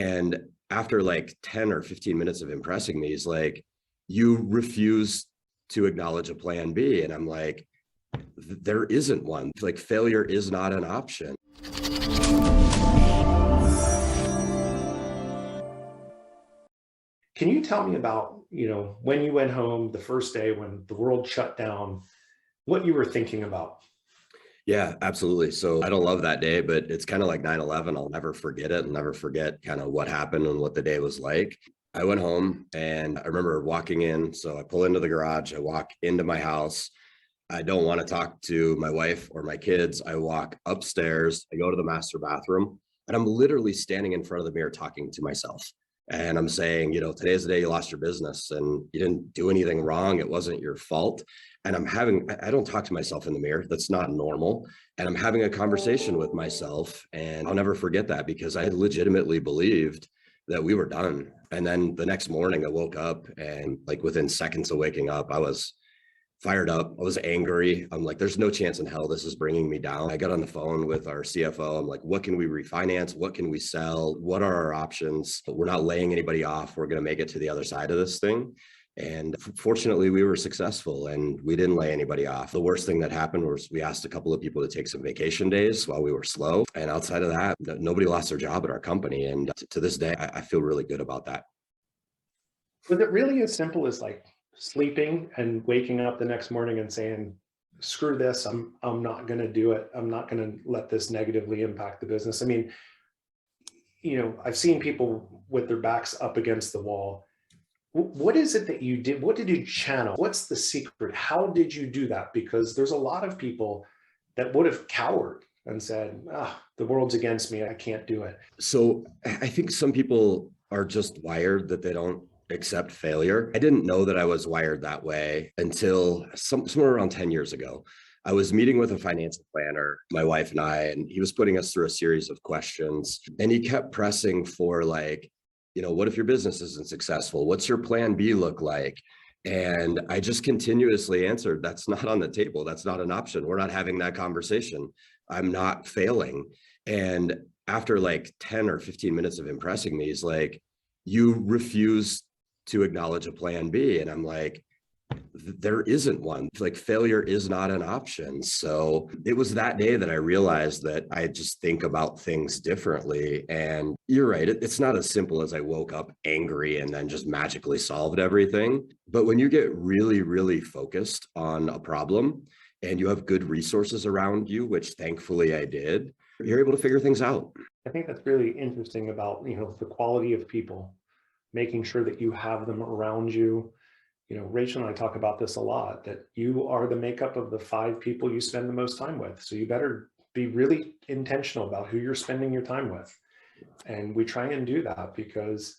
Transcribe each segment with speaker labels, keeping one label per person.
Speaker 1: And after like 10 or 15 minutes of impressing me, he's like, you refuse to acknowledge a plan B. And I'm like, there isn't one. Like, failure is not an option.
Speaker 2: Can you tell me about, when you went home the first day when the world shut down, what you were thinking about?
Speaker 1: Yeah, absolutely. So I don't love that day, but it's kind of like 9/11. I'll never forget it. I'll never forget kind of what happened and what the day was like. I went home and I remember walking in. So I pull into the garage, I walk into my house. I don't want to talk to my wife or my kids. I walk upstairs, I go to the master bathroom, and I'm literally standing in front of the mirror talking to myself. And I'm saying, today's the day you lost your business and you didn't do anything wrong. It wasn't your fault. And I don't talk to myself in the mirror. That's not normal. And I'm having a conversation with myself. And I'll never forget that because I legitimately believed that we were done. And then the next morning I woke up and like within seconds of waking up, I was fired up. I was angry. I'm like, there's no chance in hell this is bringing me down. I got on the phone with our CFO. I'm like, what can we refinance? What can we sell? What are our options? We're not laying anybody off. We're going to make it to the other side of this thing. And fortunately, we were successful and we didn't lay anybody off. The worst thing that happened was we asked a couple of people to take some vacation days while we were slow. And outside of that, nobody lost their job at our company. And to this day, I feel really good about that.
Speaker 2: Was it really as simple as like sleeping and waking up the next morning and saying, screw this, I'm not going to do it. I'm not going to let this negatively impact the business. I mean, I've seen people with their backs up against the wall. What is it that you did? What did you channel? What's the secret? How did you do that? Because there's a lot of people that would have cowered and said, the world's against me. I can't do it.
Speaker 1: So I think some people are just wired that they don't accept failure. I didn't know that I was wired that way until somewhere around 10 years ago. I was meeting with a financial planner, my wife and I, and he was putting us through a series of questions. And he kept pressing for like, what if your business isn't successful? What's your plan B look like? And I just continuously answered, that's not on the table. That's not an option. We're not having that conversation. I'm not failing. And after like 10 or 15 minutes of impressing me, he's like, you refuse to acknowledge a plan B. And I'm like, there isn't one. Like, failure is not an option. So it was that day that I realized that I just think about things differently. And you're right, it's not as simple as I woke up angry and then just magically solved everything. But when you get really, really focused on a problem and you have good resources around you, which thankfully I did, you're able to figure things out.
Speaker 2: I think that's really interesting about, the quality of people, making sure that you have them around you. Rachel and I talk about this a lot, that you are the makeup of the 5 people you spend the most time with. So you better be really intentional about who you're spending your time with. And we try and do that because,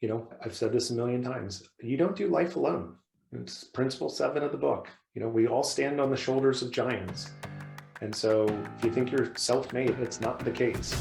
Speaker 2: I've said this a million times, you don't do life alone. It's principle 7 of the book. We all stand on the shoulders of giants. And so if you think you're self-made, it's not the case.